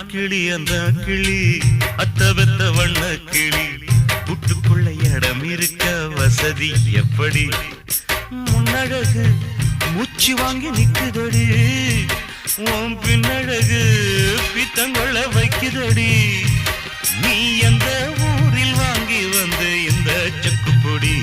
கிளி அந்த கிளி அத்த வெத்த வண்ண கிளி புட்டுக்குள்ள இடம் இருக்க வசதி எப்படி முன்னழகு மூச்சு வாங்கி நிக்குதடி உன் பின்னழகு பித்தங்கொள்ள வைக்குதடி நீ எந்த ஊரில் வாங்கி வந்து இந்த செக்கு பொடி